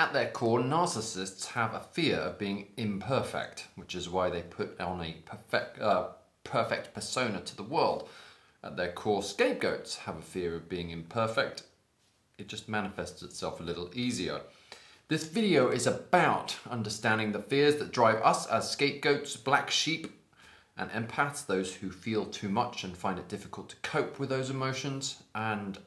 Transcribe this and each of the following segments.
At their core, narcissists have a fear of being imperfect, which is why they put on a perfect persona to the world. At their core, scapegoats have a fear of being imperfect. It just manifests itself a little easier. This video is about understanding the fears that drive us as scapegoats, black sheep, and empaths, those who feel too much and find it difficult to cope with those emotions, and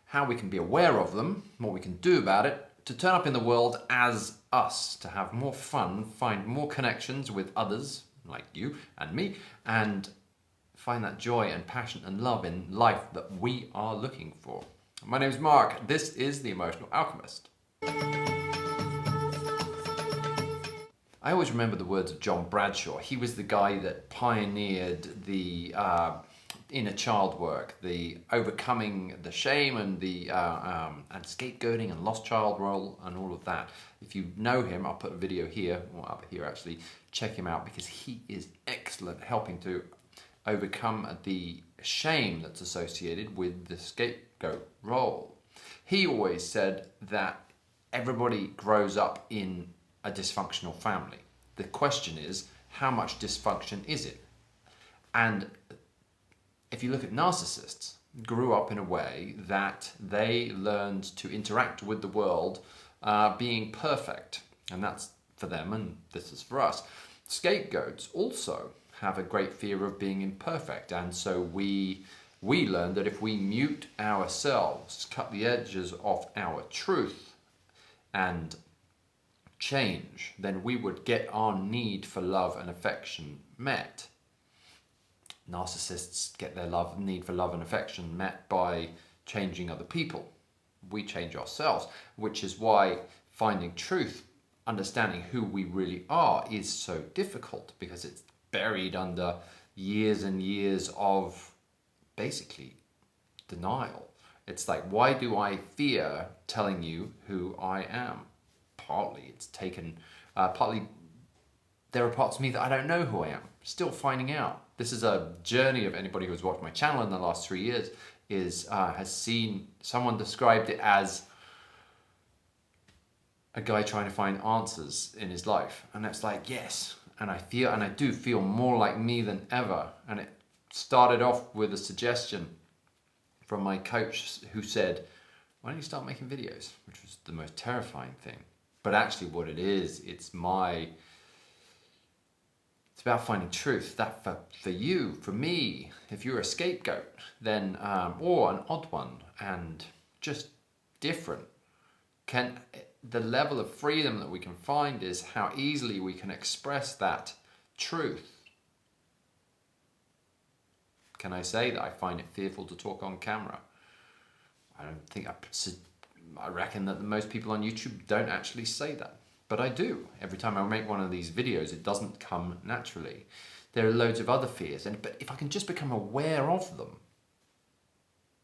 how we can be aware of them, what we can do about it, to turn up in the world as us, to have more fun, find more connections with others, like you and me, and find that joy and passion and love in life that we are looking for. My name's Mark. This is The Emotional Alchemist. I always remember the words of John Bradshaw. He was the guy that pioneered the inner child work, the overcoming the shame and the and scapegoating and lost child role and all of that. If you know him, I'll put a video here, or up here actually, check him out because he is excellent helping to overcome the shame that's associated with the scapegoat role. He always said that everybody grows up in a dysfunctional family. The question is, how much dysfunction is it? And if you look at narcissists, grew up in a way that they learned to interact with the world being perfect. And that's for them, and this is for us. Scapegoats also have a great fear of being imperfect. And so we learn that if we mute ourselves, cut the edges off our truth, and change, then we would get our need for love and affection met. Narcissists get their need for love and affection met by changing other people. We change ourselves, which is why finding truth, understanding who we really are, is so difficult, because it's buried under years and years of basically denial. It's like, why do I fear telling you who I am? Partly it's taken, partly there are parts of me that I don't know who I am, still finding out. This is a journey of anybody who's watched my channel in the last 3 years has seen someone described it as a guy trying to find answers in his life. And it's like, yes, and I do feel more like me than ever. And it started off with a suggestion from my coach who said, why don't you start making videos? Which was the most terrifying thing. But actually what it is, it's about finding truth. That for you, for me, if you're a scapegoat, then, or an odd one, and just different, the level of freedom that we can find is how easily we can express that truth. Can I say that I find it fearful to talk on camera? I don't think I reckon that most people on YouTube don't actually say that. But I do. Every time I make one of these videos, it doesn't come naturally. There are loads of other fears, but if I can just become aware of them,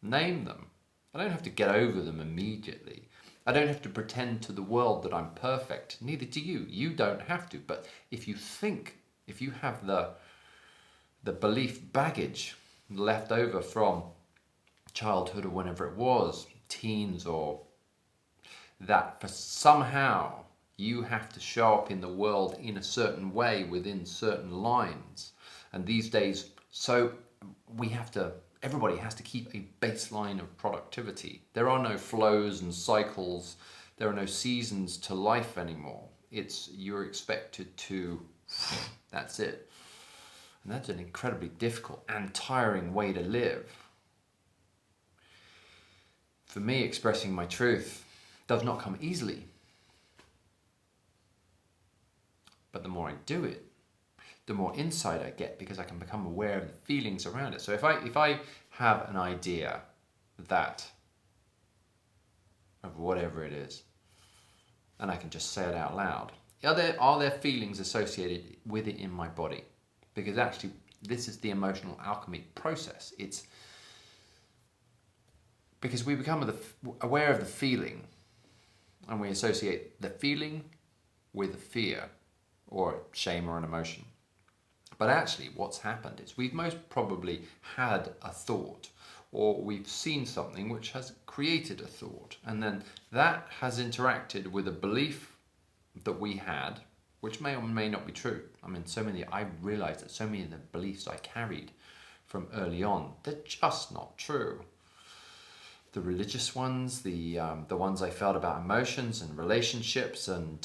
name them, I don't have to get over them immediately. I don't have to pretend to the world that I'm perfect. Neither do you. You don't have to. But if you have the belief baggage left over from childhood or whenever it was, teens, or that for somehow you have to show up in the world in a certain way within certain lines. And these days, everybody has to keep a baseline of productivity. There are no flows and cycles. There are no seasons to life anymore. You're expected to, that's it. And that's an incredibly difficult and tiring way to live. For me, expressing my truth does not come easily. But the more I do it, the more insight I get, because I can become aware of the feelings around it. So if I have an idea of whatever it is, and I can just say it out loud, are there feelings associated with it in my body? Because actually, this is the emotional alchemy process. It's because we become aware of the feeling, and we associate the feeling with fear, or shame, or an emotion. But actually what's happened is we've most probably had a thought or we've seen something which has created a thought, and then that has interacted with a belief that we had, which may or may not be true. I mean, I realized that so many of the beliefs I carried from early on, they're just not true. The religious ones, the ones I felt about emotions and relationships, and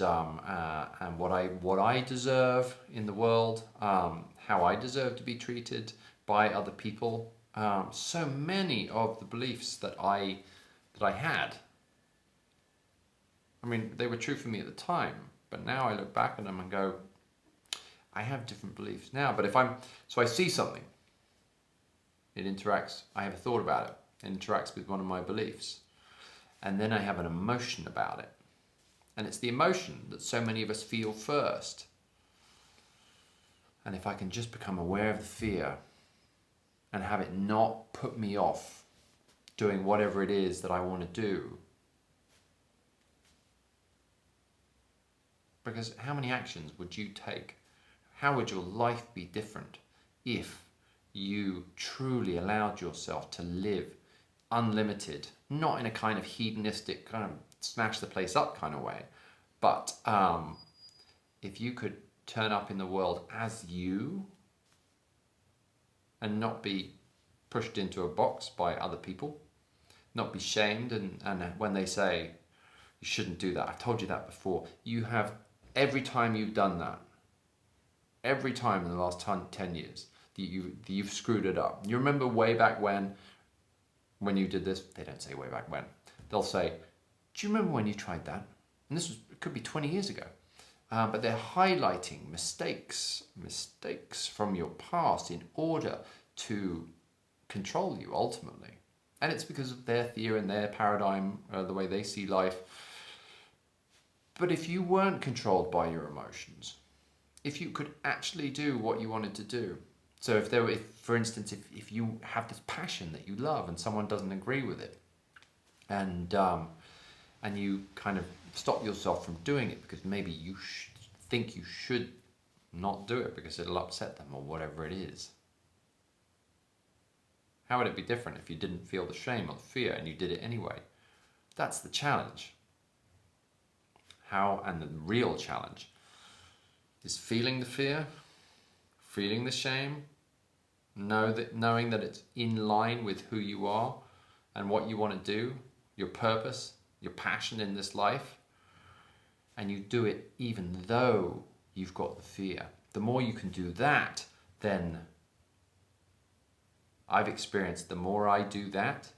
what I deserve in the world, how I deserve to be treated by other people. So many of the beliefs that I had, I mean, they were true for me at the time, but now I look back at them and go, I have different beliefs now. But so I see something, it interacts, I have a thought about it, it interacts with one of my beliefs, and then I have an emotion about it. And it's the emotion that so many of us feel first. And if I can just become aware of the fear and have it not put me off doing whatever it is that I want to do. Because how many actions would you take? How would your life be different if you truly allowed yourself to live unlimited, not in a kind of hedonistic, kind of smash the place up kind of way, but if you could turn up in the world as you and not be pushed into a box by other people, not be shamed, and when they say you shouldn't do that, I've told you that before, you have, every time you've done that, every time in the last 10 years that you've screwed it up. You remember way back when you did this? They don't say way back when. They'll say, do you remember when you tried that? And it could be 20 years ago. But they're highlighting mistakes from your past in order to control you ultimately. And it's because of their theory and their paradigm, the way they see life. But if you weren't controlled by your emotions, if you could actually do what you wanted to do, so if for instance, if you have this passion that you love and someone doesn't agree with it, and you kind of stop yourself from doing it because maybe you think you should not do it because it'll upset them or whatever it is. How would it be different if you didn't feel the shame or the fear and you did it anyway? That's the challenge. And the real challenge is feeling the fear, feeling the shame, knowing that it's in line with who you are and what you want to do, your purpose, your passion in this life, and you do it even though you've got the fear. The more you can do that, then I've experienced the more I do that,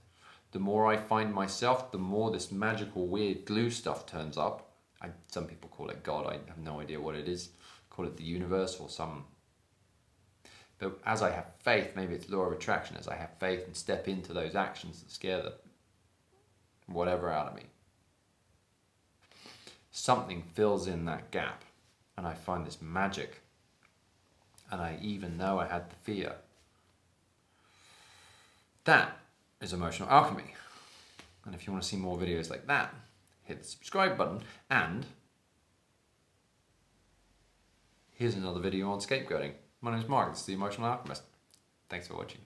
the more I find myself, the more this magical weird glue stuff turns up. Some people call it God, I have no idea what it is. Call it the universe or some. But as I have faith, maybe it's law of attraction, as I have faith and step into those actions that scare the whatever out of me, something fills in that gap and I find this magic, and I even know I had the fear. That is Emotional Alchemy. And if you want to see more videos like that, hit the subscribe button, and here's another video on scapegoating. My name is Mark, this is the Emotional Alchemist. Thanks for watching.